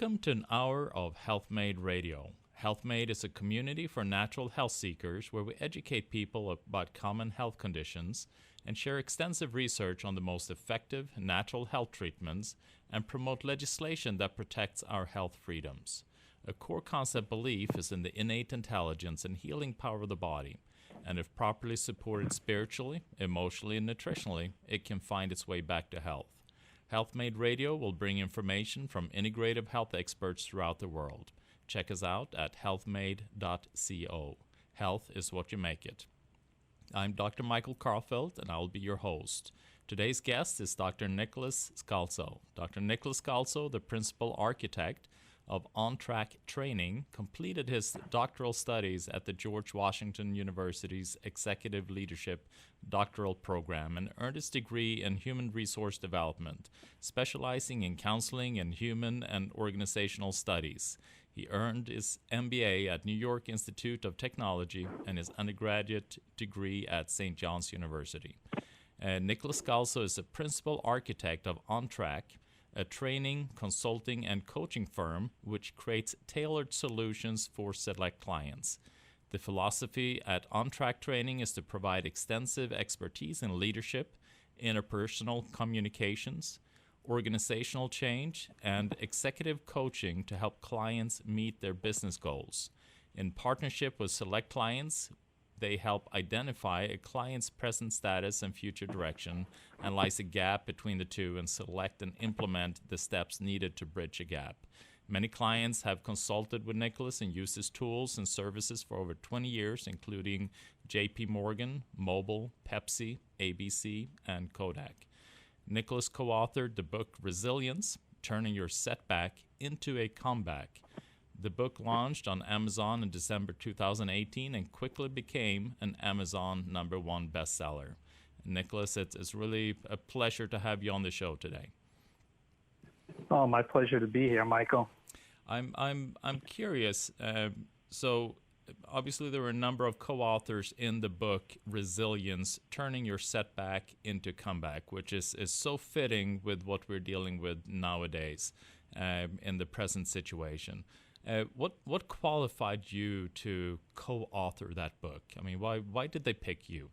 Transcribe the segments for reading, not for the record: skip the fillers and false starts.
Welcome to an hour of Healthmade Radio. Healthmade is a community for natural health seekers where we educate people about common health conditions and share extensive research on the most effective natural health treatments and promote legislation that protects our health freedoms. A core concept belief is in the innate intelligence and healing power of the body, and if properly supported spiritually, emotionally, and nutritionally, it can find its way back to health. Healthmade Radio will bring information from integrative health experts throughout the world. Check us out at healthmade.co. Health is what you make it. I'm Dr. Michael Karlfeldt, and I will be your host. Today's guest is Dr. Nicholas Scalzo. Dr. Nicholas Scalzo, the principal architect of On-Track Training, completed his doctoral studies at the George Washington University's Executive Leadership Doctoral Program and earned his degree in Human Resource Development, specializing in counseling and human and organizational studies. He earned his MBA at New York Institute of Technology and his undergraduate degree at St. John's University. Nicholas Scalzo is the principal architect of On-Track, a training, consulting, and coaching firm which creates tailored solutions for select clients. The philosophy at On-Track Training is to provide extensive expertise in leadership, interpersonal communications, organizational change, and executive coaching to help clients meet their business goals. In partnership with select clients, they help identify a client's present status and future direction, analyze a gap between the two, and select and implement the steps needed to bridge a gap. Many clients have consulted with Nicholas and used his tools and services for over 20 years, including J.P. Morgan, Mobil, Pepsi, ABC, and Kodak. Nicholas co-authored the book Resilience, Turning Your Setback into a Comeback. The book launched on Amazon in December 2018 and quickly became an Amazon #1 bestseller. Nicholas, it's really a pleasure to have you on the show today. Oh, my pleasure to be here, Michael. I'm curious. So obviously there were a number of co-authors in the book Resilience, Turning Your Setback into Comeback, which is so fitting with what we're dealing with nowadays in the present situation. What qualified you to co-author that book? I mean, why did they pick you?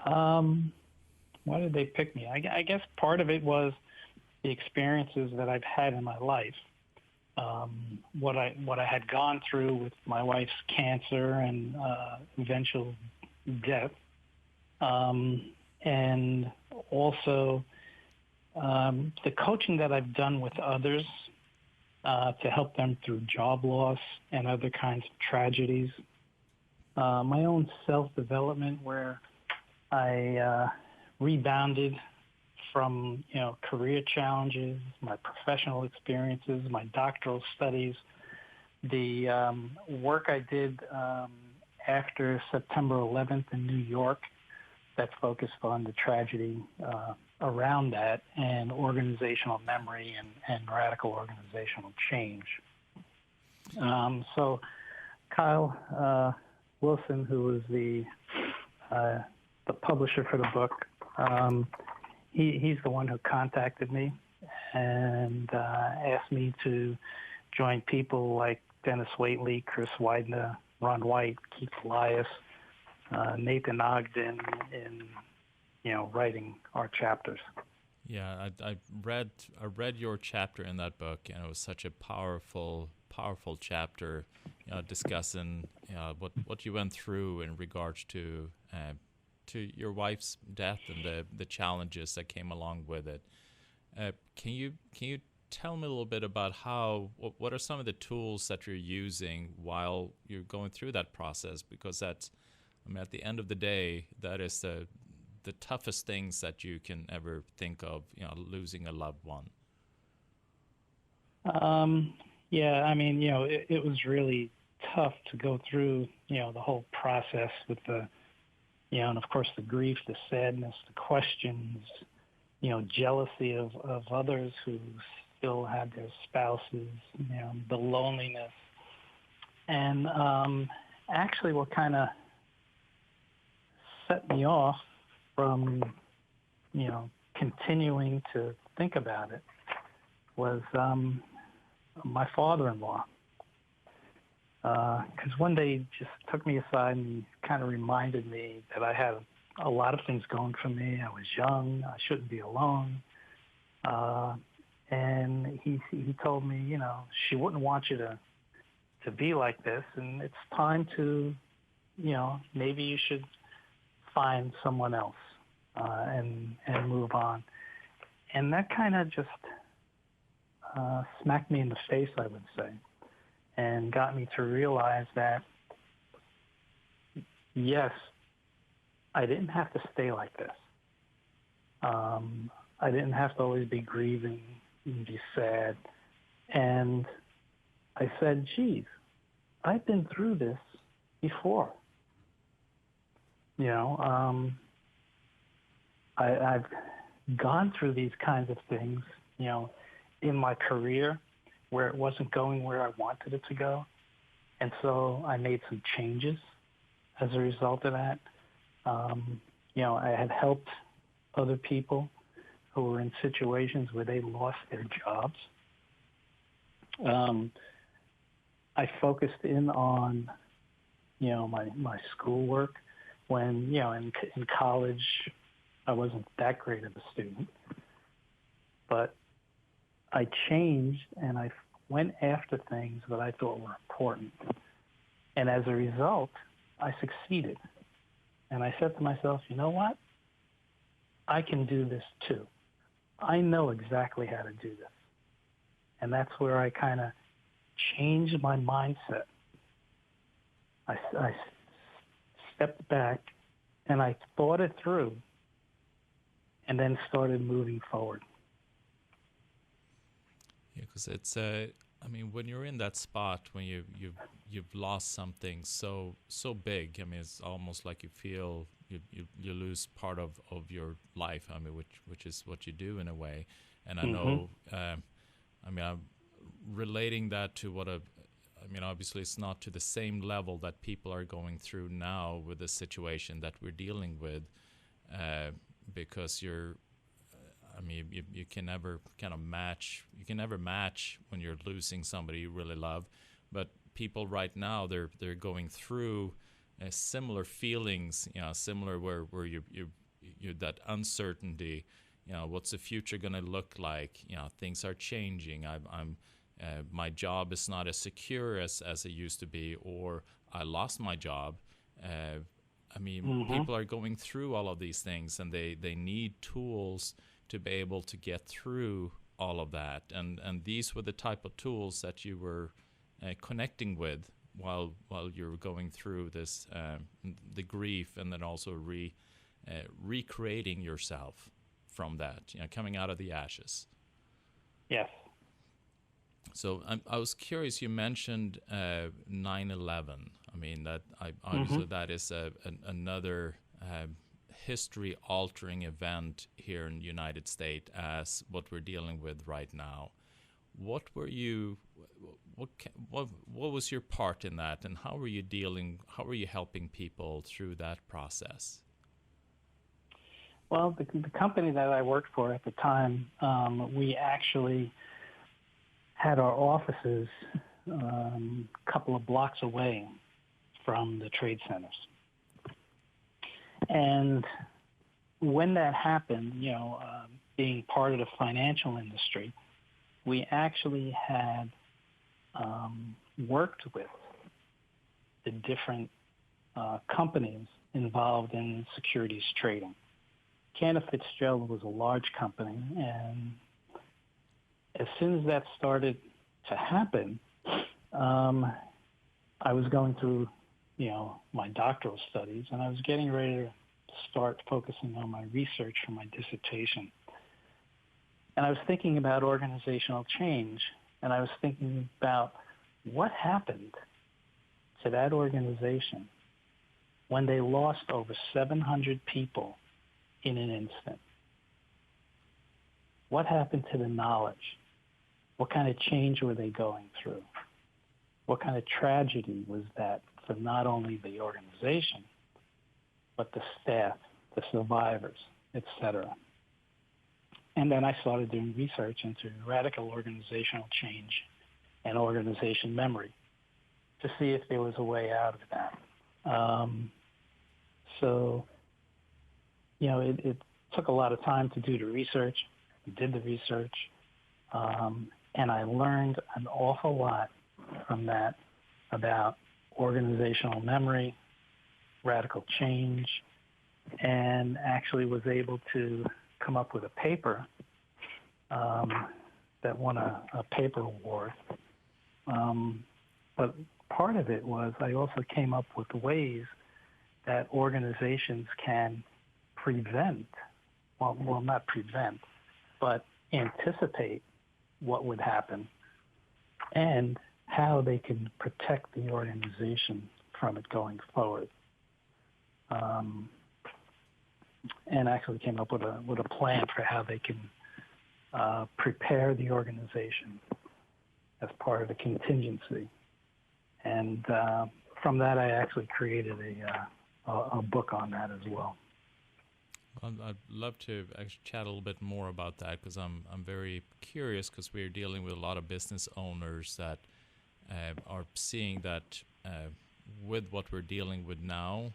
Why did they pick me? I guess part of it was the experiences that I've had in my life. What I had gone through with my wife's cancer and eventual death, and also the coaching that I've done with others to help them through job loss and other kinds of tragedies. My own self-development, where I rebounded from career challenges, my professional experiences, my doctoral studies, the work I did after September 11th in New York that focused on the tragedy around that, and organizational memory and radical organizational change. So Kyle Wilson, who was the publisher for the book, he's the one who contacted me and asked me to join people like Dennis Waitley, Chris Widener, Ron White, Keith Elias, Nathan Ogden in writing our chapters. Yeah, I read your chapter in that book, and it was such a powerful chapter, discussing what you went through in regards to your wife's death and the challenges that came along with it. Can you tell me a little bit about what are some of the tools that you're using while you're going through that process? Because at the end of the day, that is the toughest things that you can ever think of, losing a loved one. Yeah, it was really tough to go through, the whole process with the, and of course the grief, the sadness, the questions, jealousy of others who still had their spouses, the loneliness. And actually what kind of set me off from, continuing to think about it was my father-in-law. Because one day he just took me aside and kind of reminded me that I had a lot of things going for me. I was young. I shouldn't be alone. And he told me, you know, she wouldn't want you to be like this, and it's time to, you know, maybe you should find someone else and move on. And that kind of just smacked me in the face, I would say, and got me to realize that, yes, I didn't have to stay like this. I didn't have to always be grieving and be sad. And I said, geez, I've been through this before. You know, I've gone through these kinds of things, you know, in my career where it wasn't going where I wanted it to go. And so I made some changes as a result of that. You know, I had helped other people who were in situations where they lost their jobs. I focused in on, you know, my schoolwork when, you know, in college I wasn't that great of a student. But I changed and I went after things that I thought were important. And as a result, I succeeded. And I said to myself, you know what? I can do this too. I know exactly how to do this. And that's where I kind of changed my mindset. I stepped back and I thought it through and then started moving forward. Yeah, because it's I mean, when you're in that spot, when you've lost something so big, I mean, it's almost like you feel you lose part of your life. I mean, which is what you do in a way. And I know, I mean, I'm relating that to I mean, obviously it's not to the same level that people are going through now with the situation that we're dealing with, because I mean, you can never kind of match. You can never match when you're losing somebody you really love. But people right now, they're going through similar feelings. You know, similar where you that uncertainty. You know, what's the future going to look like? You know, things are changing. My job is not as secure as it used to be, or I lost my job. I mean, people are going through all of these things, and they need tools to be able to get through all of that. And these were the type of tools that you were connecting with while you're going through this, the grief, and then also recreating yourself from that, you know, coming out of the ashes. Yes. So I was curious, you mentioned 9/11. I mean, that obviously that is another history-altering event here in the United States as what we're dealing with right now. What were you? What was your part in that, and how were you helping people through that process? Well, the company that I worked for at the time, we actually had our offices a couple of blocks away from the trade centers. And when that happened, you know, being part of the financial industry, we actually had worked with the different companies involved in securities trading. Cantor Fitzgerald was a large company, and as soon as that started to happen, I was going through, you know, my doctoral studies, and I was getting ready to start focusing on my research for my dissertation. And I was thinking about organizational change, and I was thinking about what happened to that organization when they lost over 700 people in an instant. What happened to the knowledge? What kind of change were they going through? What kind of tragedy was that for not only the organization, but the staff, the survivors, etc.? And then I started doing research into radical organizational change and organization memory to see if there was a way out of that. So, it took a lot of time to do the research. I did the research, and I learned an awful lot from that about organizational memory, radical change, and actually was able to come up with a paper that won a paper award. But part of it was I also came up with ways that organizations can prevent, well, not prevent, but anticipate what would happen and how they can protect the organization from it going forward. And actually came up with a plan for how they can prepare the organization as part of the contingency. And from that, I actually created a book on that as well. I'd love to actually chat a little bit more about that because I'm very curious because we're dealing with a lot of business owners that are seeing that with what we're dealing with now,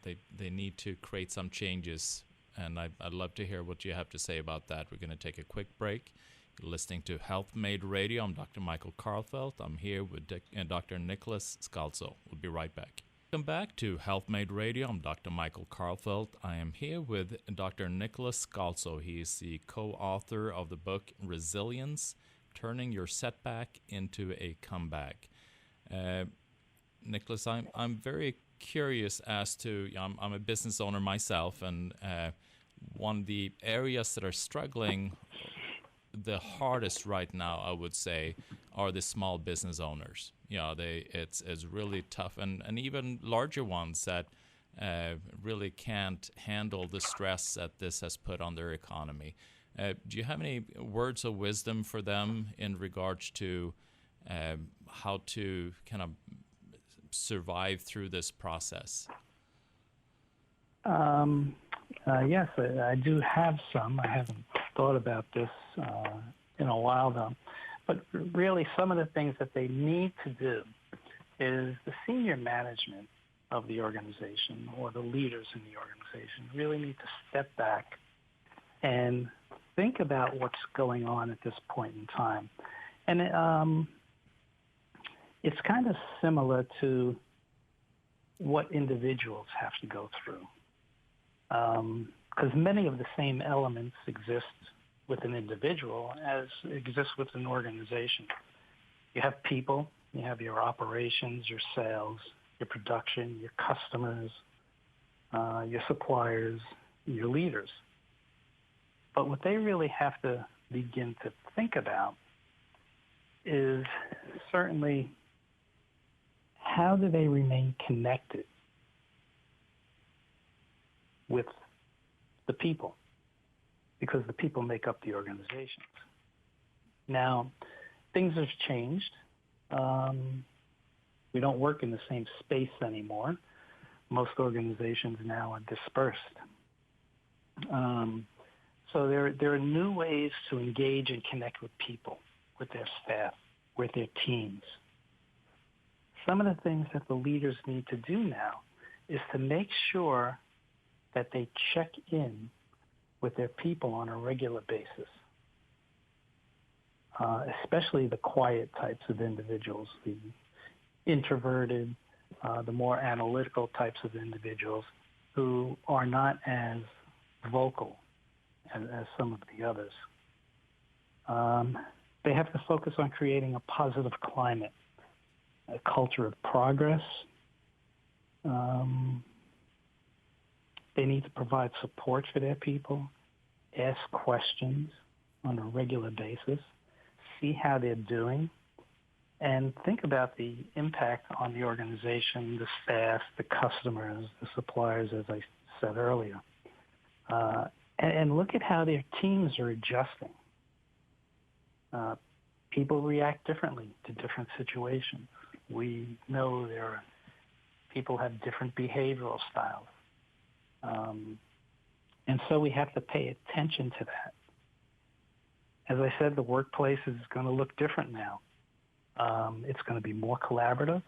they need to create some changes, and I'd love to hear what you have to say about that. We're going to take a quick break. You're listening to Healthmade Radio. I'm Dr. Michael Karlfeldt. I'm here with Dr. Nicholas Scalzo. We'll be right back. Welcome back to Healthmade Radio. I'm Dr. Michael Karlfeldt. I am here with Dr. Nicholas Scalzo. He is the co-author of the book Resilience, Turning Your Setback into a Comeback. Nicholas, I'm very curious as to, I'm a business owner myself, and one of the areas that are struggling the hardest right now, I would say, are the small business owners. It's really tough, and even larger ones that really can't handle the stress that this has put on their economy. Do you have any words of wisdom for them in regards to how to kind of survive through this process? Yes, I do have some. I haven't thought about this in a while, though. But really, some of the things that they need to do is the senior management of the organization or the leaders in the organization really need to step back and think about what's going on at this point in time. And it's kind of similar to what individuals have to go through. Because many of the same elements exist with an individual as exists with an organization. You have people, you have your operations, your sales, your production, your customers, your suppliers, your leaders. But what they really have to begin to think about is certainly how do they remain connected with the people, because the people make up the organizations. Now, things have changed. We don't work in the same space anymore. Most organizations now are dispersed. So there are new ways to engage and connect with people, with their staff, with their teams. Some of the things that the leaders need to do now is to make sure that they check in with their people on a regular basis, especially the quiet types of individuals, the introverted, the more analytical types of individuals who are not as vocal as some of the others. They have to focus on creating a positive climate, a culture of progress. They need to provide support for their people, ask questions on a regular basis, see how they're doing, and think about the impact on the organization, the staff, the customers, the suppliers, as I said earlier. And look at how their teams are adjusting. People react differently to different situations. We know people have different behavioral styles. And so we have to pay attention to that. As I said, the workplace is going to look different now. It's going to be more collaborative.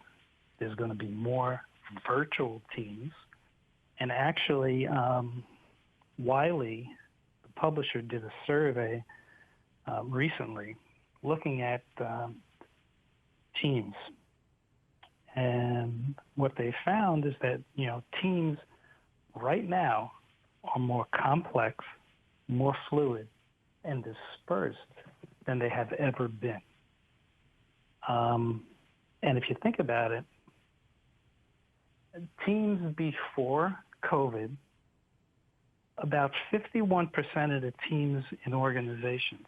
There's going to be more virtual teams. And actually, Wiley, the publisher, did a survey recently looking at teams. And what they found is that, teams right now are more complex, more fluid, and dispersed than they have ever been. And if you think about it, teams before COVID, about 51% of the teams in organizations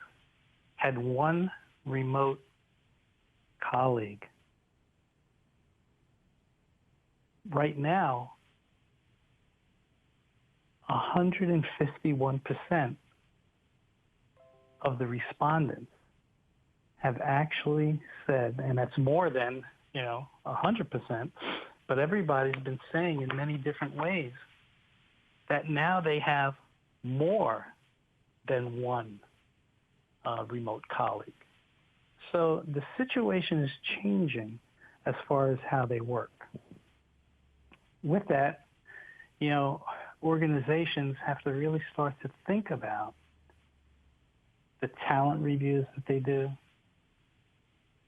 had one remote colleague. Right now, 151% of the respondents have actually said, and that's more than, 100%, but everybody's been saying in many different ways that now they have more than one remote colleague. So the situation is changing as far as how they work. With that, organizations have to really start to think about the talent reviews that they do,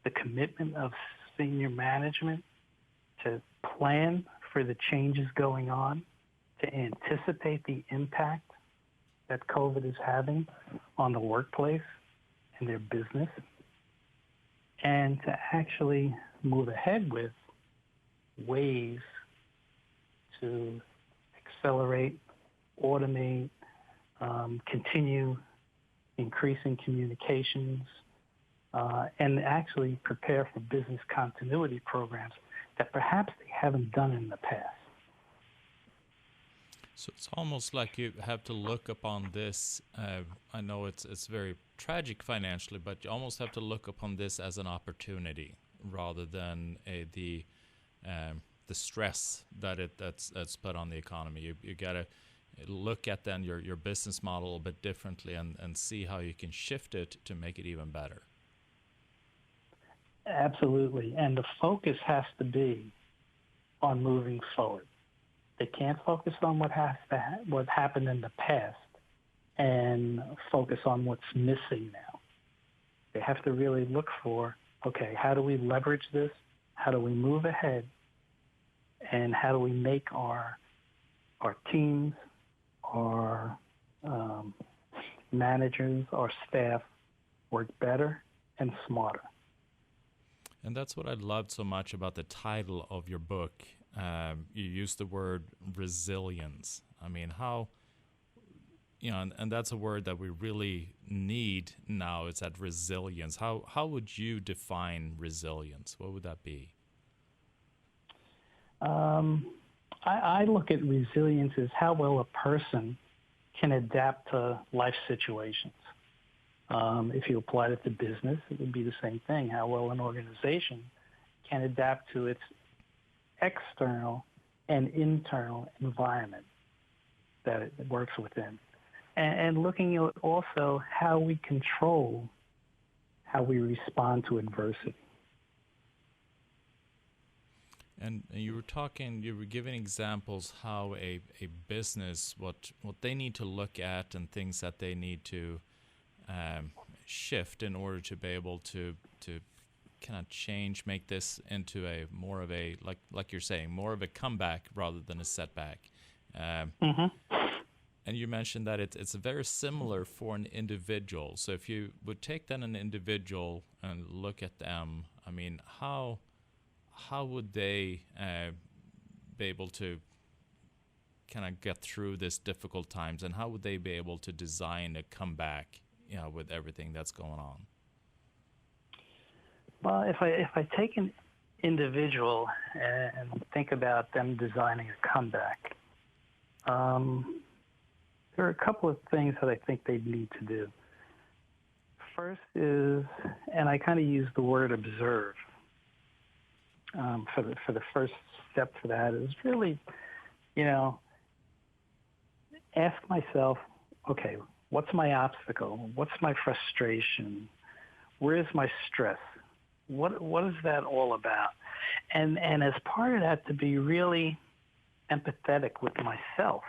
the commitment of senior management to plan for the changes going on, to anticipate the impact that COVID is having on the workplace and their business, and to actually move ahead with ways to accelerate, automate, continue increasing communications, and actually prepare for business continuity programs that perhaps they haven't done in the past. So it's almost like you have to look upon this. I know it's very tragic financially, but you almost have to look upon this as an opportunity rather than the stress that's put on the economy. You got to look at then your business model a bit differently and see how you can shift it to make it even better. Absolutely, and the focus has to be on moving forward. They can't focus on what happened in the past and focus on what's missing now. They have to really look for, okay, how do we leverage this? How do we move ahead? And how do we make our teams, our managers, our staff work better and smarter? And that's what I loved so much about the title of your book. You used the word resilience. I mean, how, and that's a word that we really need now. It's that resilience. How would you define resilience? What would that be? I look at resilience as how well a person can adapt to life situations. If you applied it to business, it would be the same thing. How well an organization can adapt to its external and internal environment that it works within. And looking at also how we control how we respond to adversity. And you were giving examples how a business, what they need to look at and things that they need to shift in order to be able to kind of change, make this into a more of a, like you're saying, more of a comeback rather than a setback. And you mentioned that it's very similar for an individual. So if you would take then an individual and look at them, I mean, how would they be able to kind of get through this difficult times, and how would they be able to design a comeback, with everything that's going on? Well, if I take an individual and think about them designing a comeback, there are a couple of things that I think they need to do. First is, and I kind of use the word observe. For the first step for that is really, ask myself, okay, what's my obstacle? What's my frustration? Where is my stress? What is that all about? And as part of that, to be really empathetic with myself.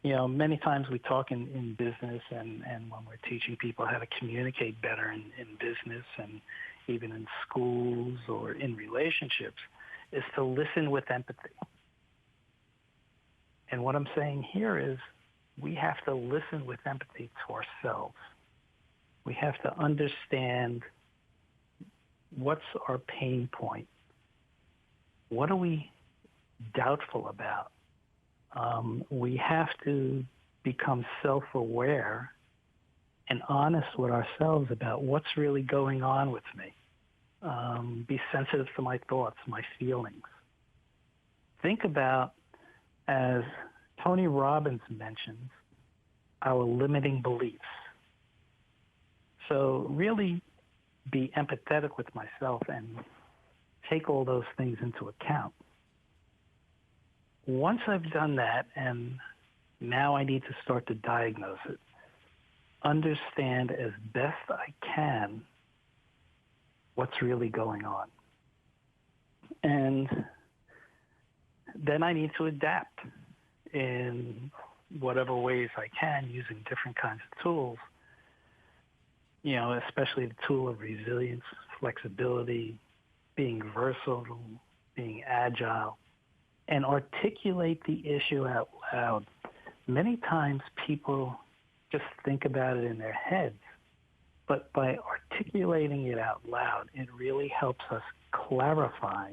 Many times we talk in business and when we're teaching people how to communicate better in business and even in schools or in relationships, is to listen with empathy. And what I'm saying here is we have to listen with empathy to ourselves. We have to understand what's our pain point. What are we doubtful about? We have to become self-aware and honest with ourselves about what's really going on with me. Be sensitive to my thoughts, my feelings. Think about, as Tony Robbins mentions, our limiting beliefs. So really be empathetic with myself and take all those things into account. Once I've done that, and now I need to start to diagnose it, understand as best I can what's really going on. And then I need to adapt in whatever ways I can using different kinds of tools, especially the tool of resilience, flexibility, being versatile, being agile, and articulate the issue out loud. Many times people just think about it in their heads, but by articulating it out loud, it really helps us clarify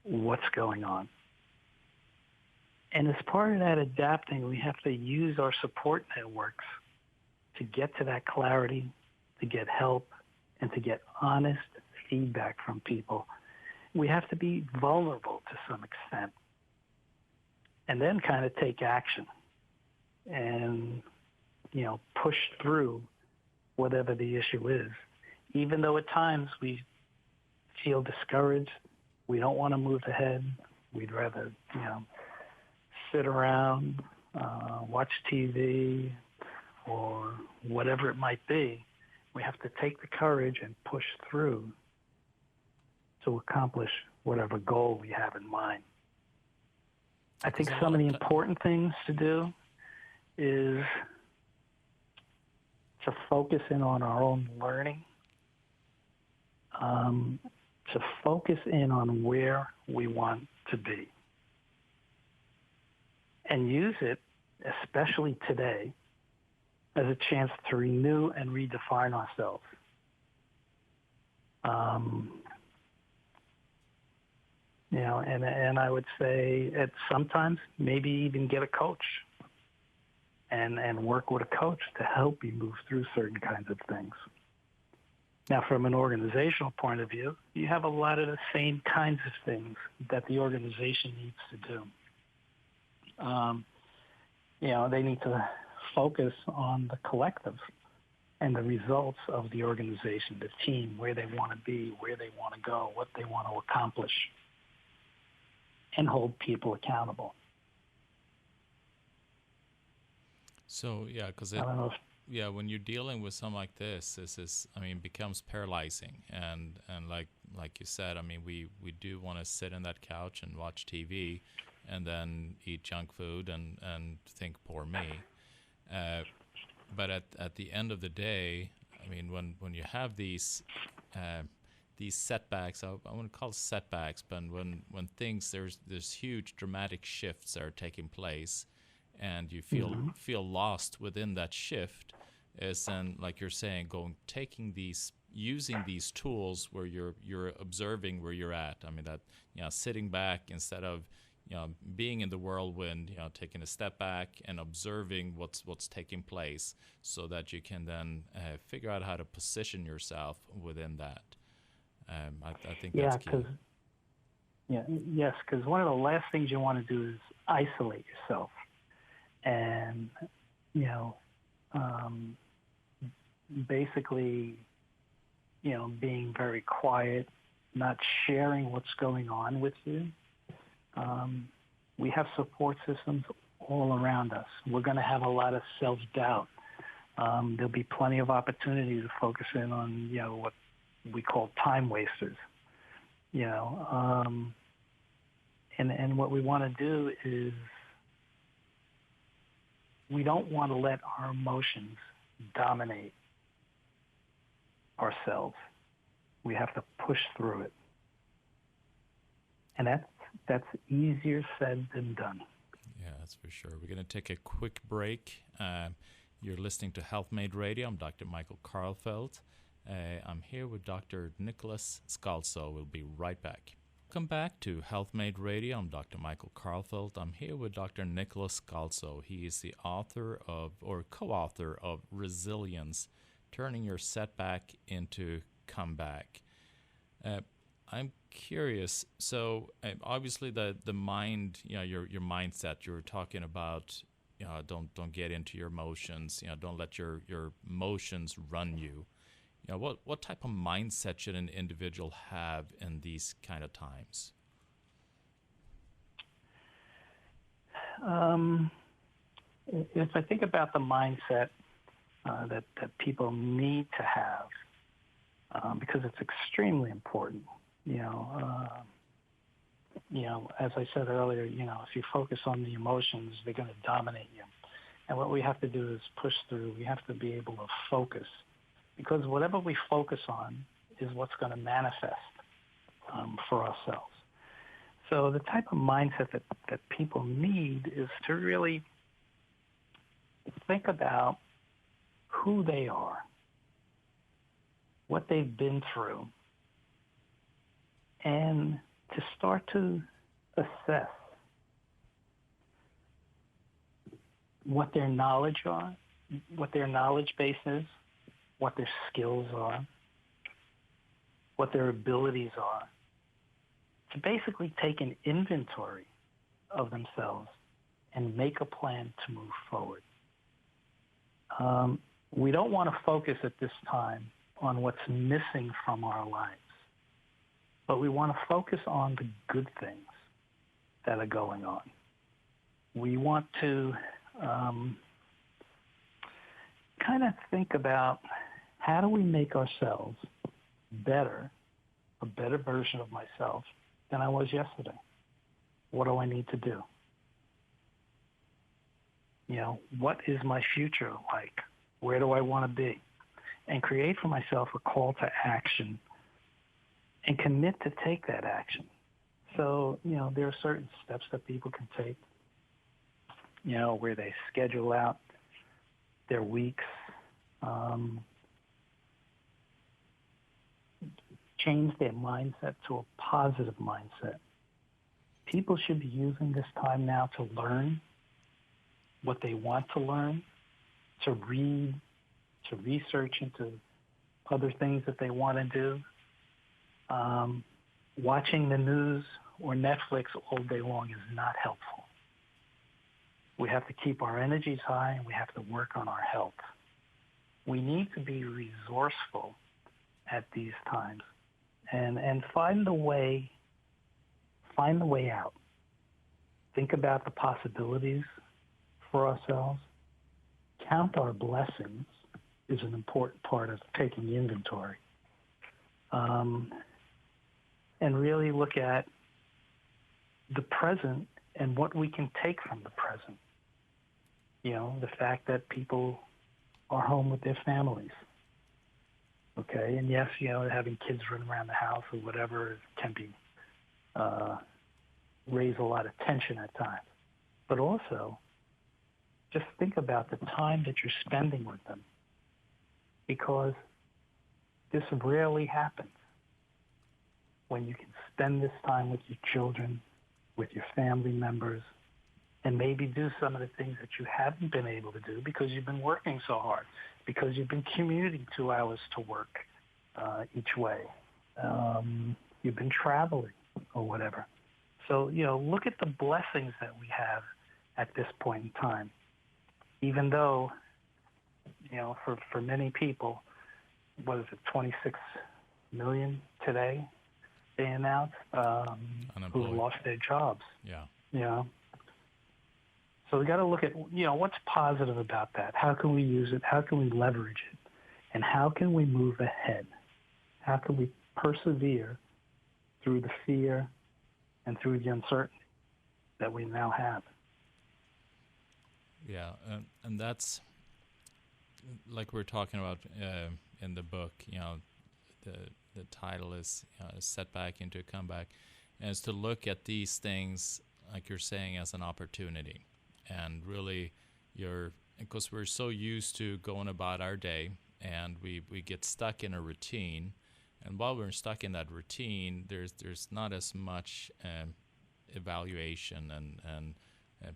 what's going on. And as part of that adapting, we have to use our support networks to get to that clarity, to get help, and to get honest feedback from people. We have to be vulnerable to some extent, and then kind of take action and, push through whatever the issue is. Even though at times we feel discouraged, we don't want to move ahead. We'd rather, sit around, watch TV, or whatever it might be. We have to take the courage and push through to accomplish whatever goal we have in mind. I think some of the important things to do is to focus in on our own learning, to focus in on where we want to be, and use it, especially today, as a chance to renew and redefine ourselves. And I would say at sometimes maybe even get a coach and work with a coach to help you move through certain kinds of things. Now, from an organizational point of view, you have a lot of the same kinds of things that the organization needs to do. They need to focus on the collective and the results of the organization, the team, where they want to be, where they want to go, what they want to accomplish, and hold people accountable. So, because when you're dealing with something like this becomes paralyzing. And like you said, we do want to sit on that couch and watch TV and then eat junk food and think, poor me. But at the end of the day, when you have these setbacks, I wouldn't call it setbacks, but when things, there's huge dramatic shifts that are taking place, and you feel lost within that shift, is then, like you're saying, using these tools where you're observing where you're at. Sitting back instead of being in the whirlwind, taking a step back and observing what's taking place, so that you can then figure out how to position yourself within that. I think that's key. Because one of the last things you want to do is isolate yourself, and basically, being very quiet, not sharing what's going on with you. We have support systems all around us. We're going to have a lot of self-doubt. There'll be plenty of opportunity to focus in on, what we call time wasters. And what we want to do is we don't want to let our emotions dominate ourselves. We have to push through it. And that's easier said than done. Yeah, that's for sure. We're going to take a quick break. You're listening to Healthmade Radio. I'm Dr. Michael Karlfeldt. I'm here with Dr. Nicholas Scalzo. We'll be right back. Welcome back to Healthmade Radio. I'm Dr. Michael Karlfeldt. I'm here with Dr. Nicholas Scalzo. He is the author of, or co-author of, Resilience, Turning Your Setback into Comeback. I'm curious. So obviously the mind, your mindset. You were talking about, don't get into your emotions. Don't let your emotions run you. What type of mindset should an individual have in these kind of times? If I think about the mindset that people need to have, because it's extremely important. As I said earlier, if you focus on the emotions, they're going to dominate you. And what we have to do is push through. We have to be able to focus. Because whatever we focus on is what's going to manifest for ourselves. So the type of mindset that people need is to really think about who they are, what they've been through, and to start to assess what their knowledge are, what their knowledge base is, what their skills are, what their abilities are, to basically take an inventory of themselves and make a plan to move forward. We don't want to focus at this time on what's missing from our lives, but we want to focus on the good things that are going on. We want to kind of think about, how do we make ourselves better, a better version of myself than I was yesterday? What do I need to do? What is my future like? Where do I want to be? And create for myself a call to action and commit to take that action. So, there are certain steps that people can take, where they schedule out their weeks, change their mindset to a positive mindset. People should be using this time now to learn what they want to learn, to read, to research into other things that they want to do. Watching the news or Netflix all day long is not helpful. We have to keep our energies high, and we have to work on our health. We need to be resourceful at these times and find the way out. Think about the possibilities for ourselves. Count our blessings is an important part of taking inventory. And really look at the present and what we can take from the present. The fact that people are home with their families. Okay, and yes, having kids run around the house or whatever can be raise a lot of tension at times. But also, just think about the time that you're spending with them, because this rarely happens. When you can spend this time with your children, with your family members, and maybe do some of the things that you haven't been able to do because you've been working so hard, because you've been commuting 2 hours to work each way. You've been traveling or whatever. So, look at the blessings that we have at this point in time. Even though, for many people, what is it, 26 million today, they announced, who lost their jobs. Yeah. So we got to look at, what's positive about that? How can we use it? How can we leverage it? And how can we move ahead? How can we persevere through the fear and through the uncertainty that we now have? Yeah, and that's like we're talking about in the book. The title is Setback into a Comeback, and it's to look at these things, like you're saying, as an opportunity. And really, because we're so used to going about our day, and we get stuck in a routine. And while we're stuck in that routine, there's not as much evaluation and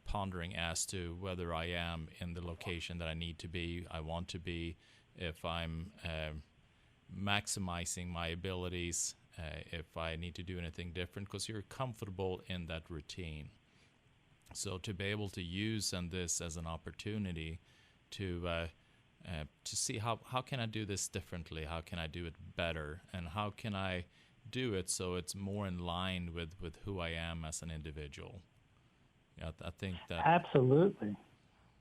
pondering as to whether I am in the location that I need to be, I want to be, if I'm maximizing my abilities, if I need to do anything different, because you're comfortable in that routine. So to be able to use this as an opportunity to see how can I do this differently, how can I do it better, and how can I do it so it's more in line with who I am as an individual. Yeah, I think that...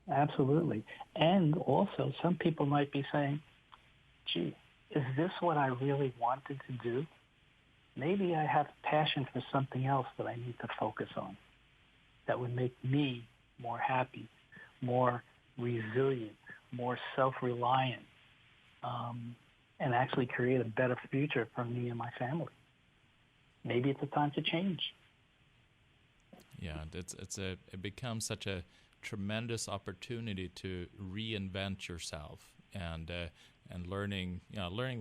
Absolutely. And also, some people might be saying, gee, is this what I really wanted to do? Maybe I have passion for something else that I need to focus on that would make me more happy, more resilient, more self-reliant, and actually create a better future for me and my family. Maybe it's a time to change. Yeah, it becomes such a tremendous opportunity to reinvent yourself and learning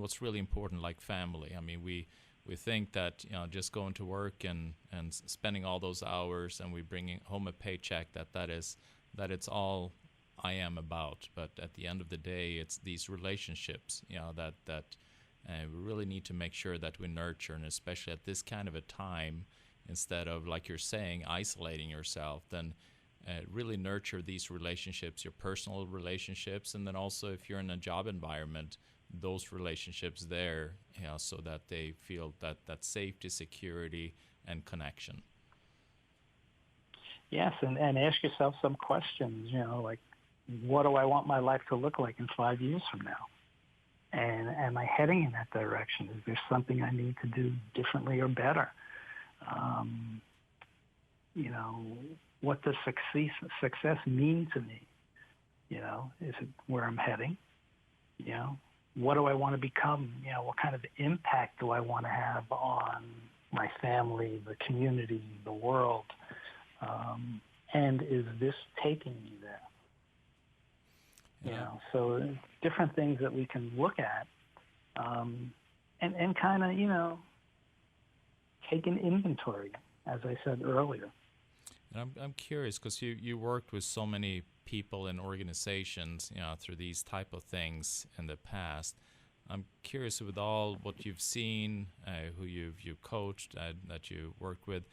what's really important, like family. I mean, we think that just going to work and spending all those hours and we bringing home a paycheck that it's all I am about. But at the end of the day, it's these relationships that we really need to make sure that we nurture, and especially at this kind of a time, instead of, like you're saying, isolating yourself, then really nurture these relationships, your personal relationships, and then also if you're in a job environment, those relationships there, so that they feel that safety, security, and connection. Yes, and ask yourself some questions, like, what do I want my life to look like in 5 years from now? And am I heading in that direction? Is there something I need to do differently or better? What does success mean to me? Is it where I'm heading? What do I want to become? What kind of impact do I want to have on my family, the community, the world? And is this taking me there? So different things that we can look at and kind of, take an inventory, as I said earlier. And I'm curious, because you worked with so many people and organizations, through these type of things in the past. I'm curious, with all what you've seen, who you've coached, that you worked with,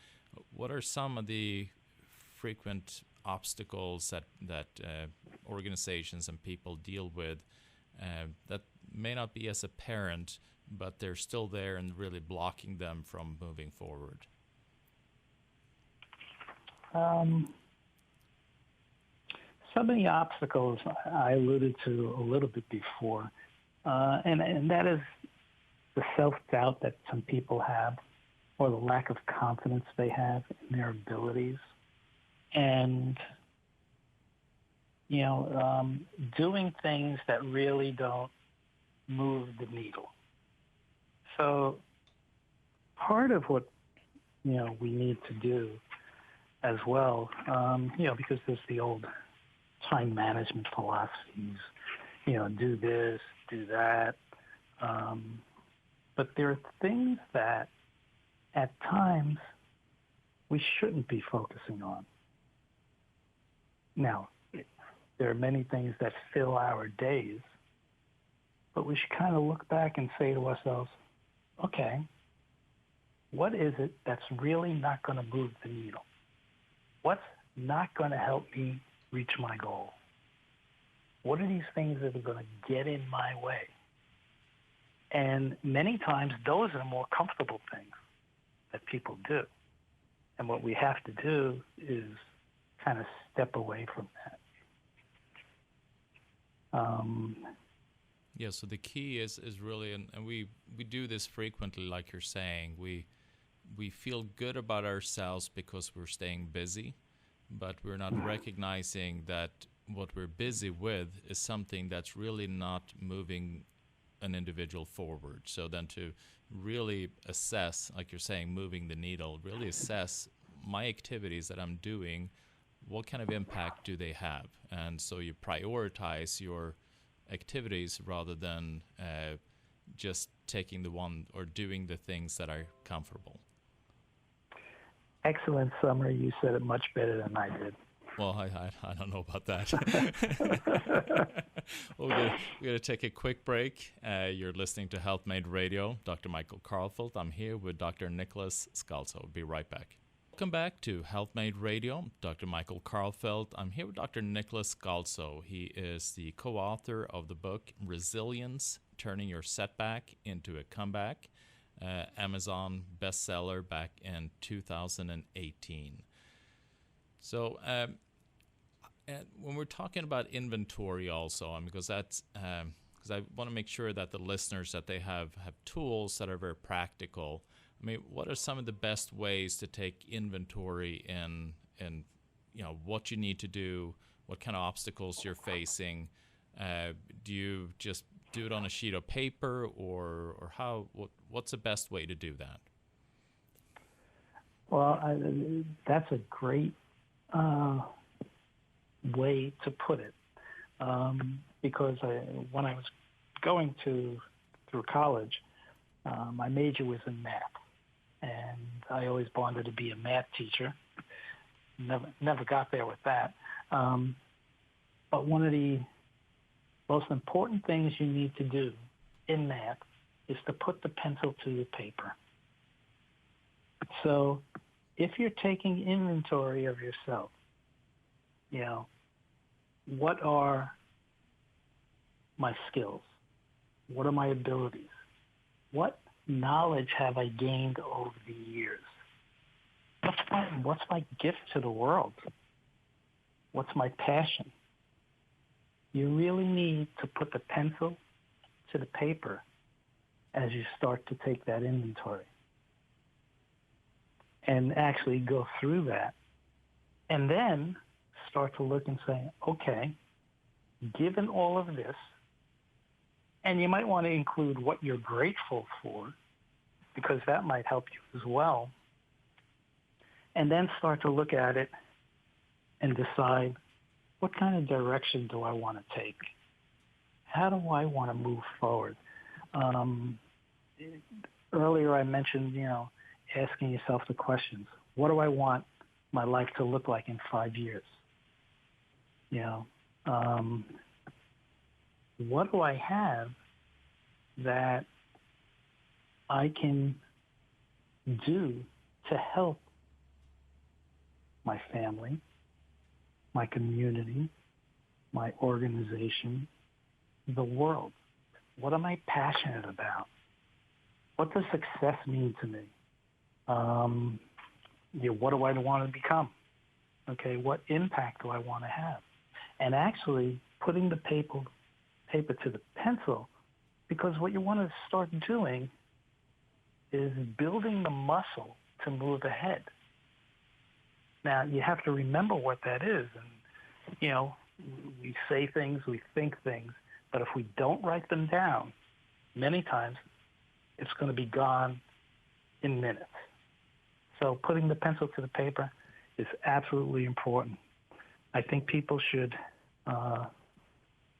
what are some of the frequent obstacles that organizations and people deal with that may not be as apparent, but they're still there and really blocking them from moving forward? Some of the obstacles I alluded to a little bit before, and that is the self-doubt that some people have, or the lack of confidence they have in their abilities, and doing things that really don't move the needle. So part of what we need to do as well, because there's the old time management philosophies, do this, do that. But there are things that at times we shouldn't be focusing on. Now, there are many things that fill our days, but we should kind of look back and say to ourselves, okay, what is it that's really not going to move the needle? What's not going to help me reach my goal? What are these things that are going to get in my way? And many times those are more comfortable things that people do. And what we have to do is kind of step away from that. Yeah, so the key is really, and we do this frequently, like you're saying, we feel good about ourselves because we're staying busy, but we're not recognizing that what we're busy with is something that's really not moving an individual forward. So then to really assess, like you're saying, moving the needle, really assess my activities that I'm doing, what kind of impact do they have? And so you prioritize your activities rather than just taking the one or doing the things that are comfortable. Excellent summary. You said it much better than I did. Well, I don't know about that. Well, we're going to take a quick break. You're listening to Healthmade Radio. Dr. Michael Karlfeldt. I'm here with Dr. Nicholas Scalzo. Be right back. Welcome back to Healthmade Radio. Dr. Michael Karlfeldt. I'm here with Dr. Nicholas Scalzo. He is the co-author of the book Resilience, Turning Your Setback into a Comeback, Amazon bestseller back in 2018. So when we're talking about inventory also, because that's because I want to make sure that the listeners, that they have tools that are very practical. I mean, what are some of the best ways to take inventory in what you need to do, what kind of obstacles you're facing? Do you just do it on a sheet of paper, or what's the best way to do that? Well, that's a great way to put it, because when I was going through college, my major was in math, and I always wanted to be a math teacher. Never got there with that. But one of the most important things you need to do in math is to put the pencil to the paper. So if you're taking inventory of yourself, what are my skills? What are my abilities? What knowledge have I gained over the years? What's my gift to the world? What's my passion? You really need to put the pencil to the paper as you start to take that inventory and actually go through that, and then start to look and say, okay, given all of this, and you might want to include what you're grateful for, because that might help you as well, and then start to look at it and decide, what kind of direction do I want to take? How do I want to move forward? Earlier I mentioned, asking yourself the questions. What do I want my life to look like in 5 years? What do I have that I can do to help my family, my community, my organization, the world? What am I passionate about? What does success mean to me? What do I want to become? Okay, what impact do I want to have? And actually putting the paper to the pencil, because what you want to start doing is building the muscle to move ahead. Now, you have to remember what that is. And, we say things, we think things, but if we don't write them down, many times it's going to be gone in minutes. So putting the pencil to the paper is absolutely important. I think people should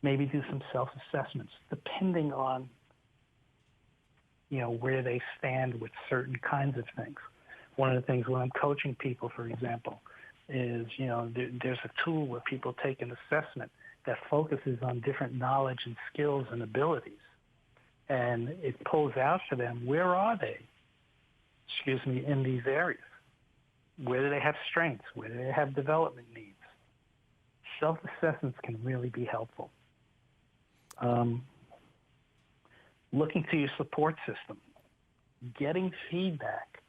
maybe do some self-assessments, depending on, where they stand with certain kinds of things. One of the things when I'm coaching people, for example, is, there's a tool where people take an assessment that focuses on different knowledge and skills and abilities. And it pulls out for them, where are they, in these areas? Where do they have strengths? Where do they have development needs? Self-assessments can really be helpful. Looking to your support system, getting feedback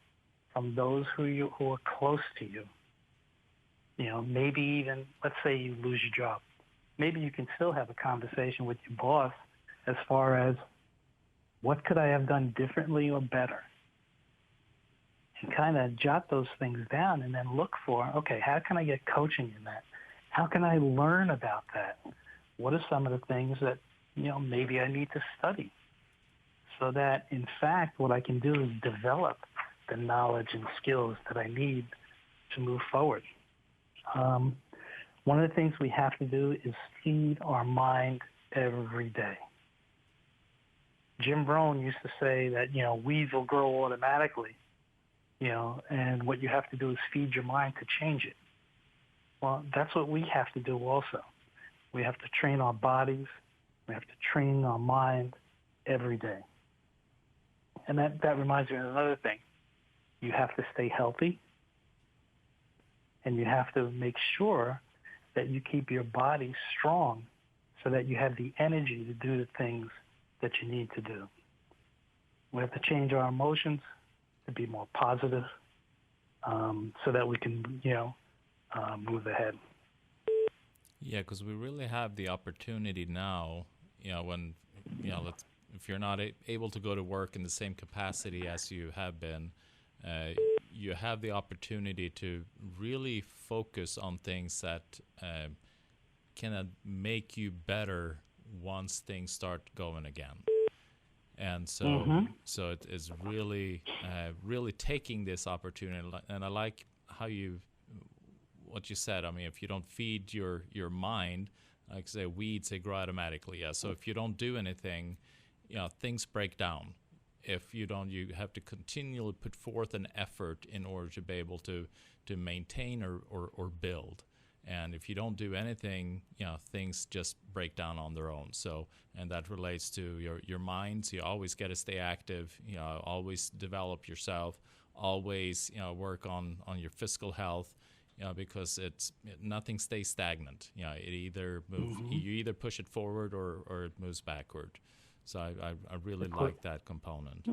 from those who are close to you. maybe even, let's say you lose your job. Maybe you can still have a conversation with your boss as far as what could I have done differently or better? And kind of jot those things down and then look for, okay, how can I get coaching in that? How can I learn about that? What are some of the things that, maybe I need to study? So that, in fact, what I can do is develop the knowledge and skills that I need to move forward. One of the things we have to do is feed our mind every day. Jim Rohn used to say that, weeds will grow automatically, and what you have to do is feed your mind to change it. Well, that's what we have to do also. We have to train our bodies. We have to train our mind every day. And that reminds me of another thing. You have to stay healthy, and you have to make sure that you keep your body strong so that you have the energy to do the things that you need to do. We have to change our emotions to be more positive, so that we can, move ahead. Yeah, because we really have the opportunity now, when, if you're not able to go to work in the same capacity as you have been, you have the opportunity to really focus on things that can make you better once things start going again. And so it is really, really taking this opportunity. And I like how what you said. I mean, if you don't feed your mind, like say weeds, they grow automatically. Yeah. So if you don't do anything, things break down. If you don't, you have to continually put forth an effort in order to be able to maintain or build. And if you don't do anything, things just break down on their own. So, and that relates to your minds. You always got to stay active. Always develop yourself. Always, work on your physical health. Because nothing stays stagnant. It either moves. You either push it forward or it moves backward. So I really like that component.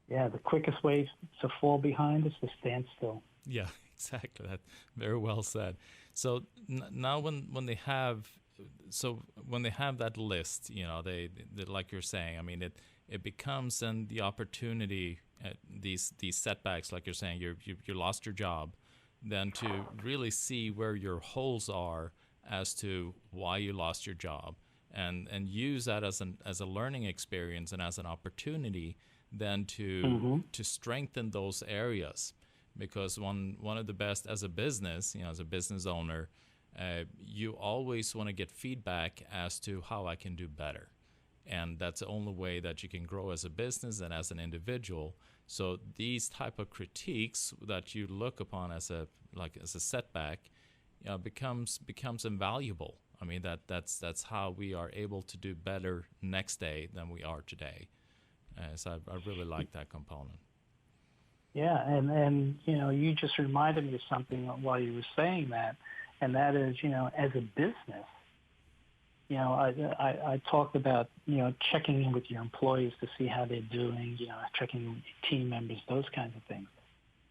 Yeah, the quickest way to fall behind is to stand still. Yeah, exactly. That very well said. So now when they have that list, they like you're saying. I mean, it becomes then the opportunity. These setbacks, like you're saying, you lost your job, then to really see where your holes are as to why you lost your job. And use that as a learning experience and as an opportunity then to strengthen those areas, because one of the best as a business, as a business owner, you always want to get feedback as to how I can do better, and that's the only way that you can grow as a business and as an individual. So these type of critiques that you look upon as a setback, becomes invaluable. I mean, that's how we are able to do better next day than we are today. So I really like that component. Yeah, and you just reminded me of something while you were saying that, and that is, as a business, I talked about, checking in with your employees to see how they're doing, checking in with your team members, those kinds of things.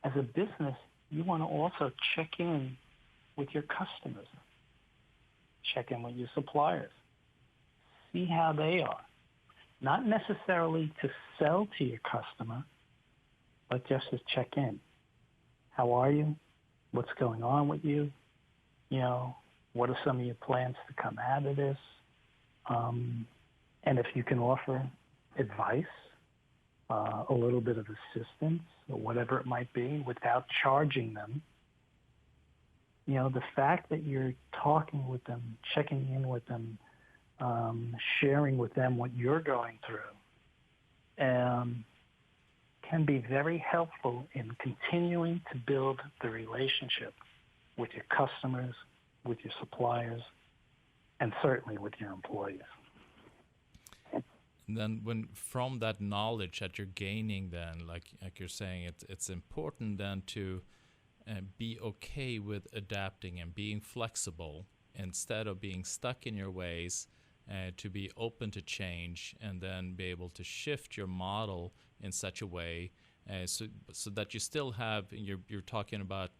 As a business, you want to also check in with your customers. Check in with your suppliers. See how they are. Not necessarily to sell to your customer, but just to check in. How are you? What's going on with you? What are some of your plans to come out of this? And if you can offer advice, a little bit of assistance, or whatever it might be, without charging them, the fact that you're talking with them, checking in with them, sharing with them what you're going through, can be very helpful in continuing to build the relationship with your customers, with your suppliers, and certainly with your employees. And then from that knowledge that you're gaining, then, like you're saying, it's important then to be okay with adapting and being flexible instead of being stuck in your ways, to be open to change and then be able to shift your model in such a way so that you still have, you're talking about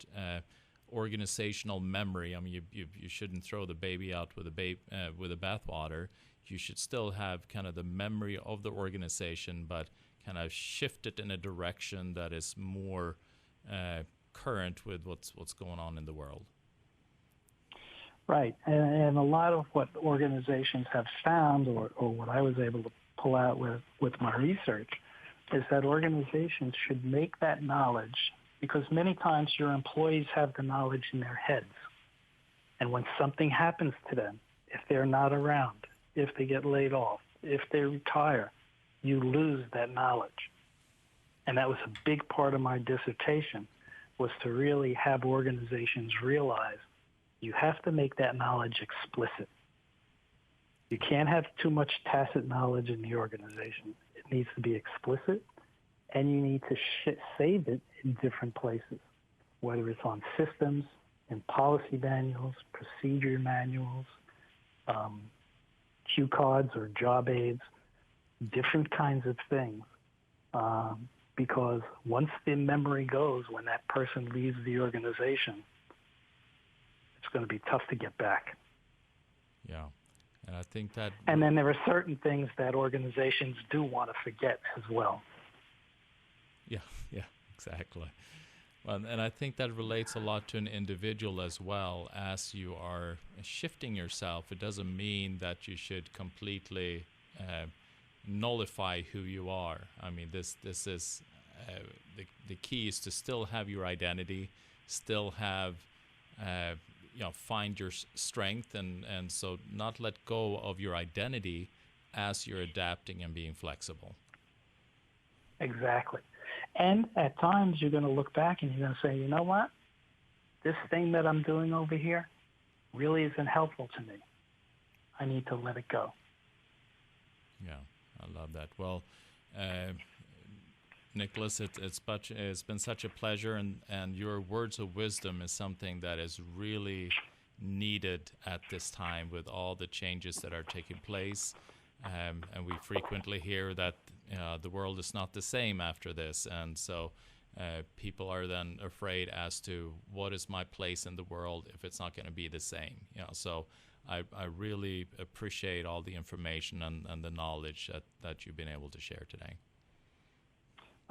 organizational memory. I mean, you shouldn't throw the baby out with the bathwater. You should still have kind of the memory of the organization, but kind of shift it in a direction that is more current with what's going on in the world. Right, and a lot of what organizations have found, or what I was able to pull out with my research, is that organizations should make that knowledge, because many times your employees have the knowledge in their heads. And when something happens to them, if they're not around, if they get laid off, if they retire, you lose that knowledge. And that was a big part of my dissertation, was to really have organizations realize you have to make that knowledge explicit. You can't have too much tacit knowledge in the organization. It needs to be explicit, and you need to save it in different places, whether it's on systems, in policy manuals, procedure manuals, cue cards or job aids, different kinds of things. Because once the memory goes, when that person leaves the organization, it's going to be tough to get back. Yeah, and I think that... And then there are certain things that organizations do want to forget as well. Yeah, exactly. Well, and I think that relates a lot to an individual as well. As you are shifting yourself, it doesn't mean that you should completely nullify who you are. I mean, this is the key is to still have your identity, still have find your strength, and so not let go of your identity as you're adapting and being flexible. Exactly. And at times you're going to look back and you're going to say, you know what? This thing that I'm doing over here really isn't helpful to me. I need to let it go. Yeah, I love that. Well, Nicholas, it's been such a pleasure, and your words of wisdom is something that is really needed at this time with all the changes that are taking place. And we frequently hear that the world is not the same after this, and so people are then afraid as to what is my place in the world if it's not going to be the same. So I really appreciate all the information and the knowledge that you've been able to share today.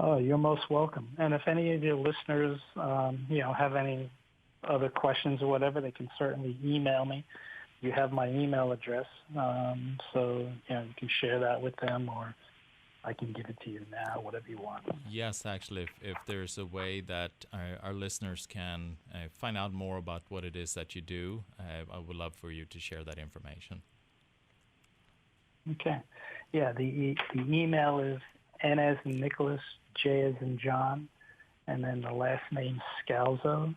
Oh, you're most welcome. And if any of your listeners, have any other questions or whatever, they can certainly email me. You have my email address, so you can share that with them, or I can give it to you now, whatever you want. Yes, actually, if there's a way that our listeners can find out more about what it is that you do, I would love for you to share that information. Okay. Yeah, the email is N as in Nicholas, J as in John, and then the last name Scalzo.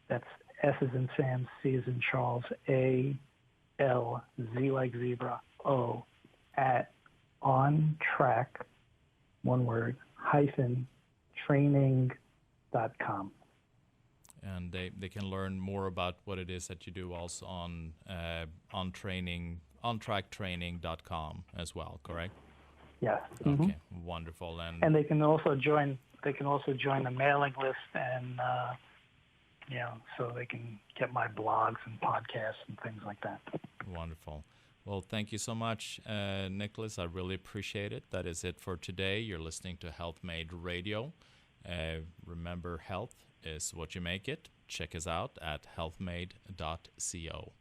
That's S as in Sam, C as in Charles, A, L, Z like zebra, O, at on track, one word, -training.com. And they can learn more about what it is that you do also on ontracktraining.com as well, correct? Yes. Mm-hmm. Okay, wonderful. And they can also join the mailing list, and so they can get my blogs and podcasts and things like that. Wonderful. Well, thank you so much, Nicholas. I really appreciate it. That is it for today. You're listening to Healthmade Radio. Remember, health is what you make it. Check us out at healthmade.co.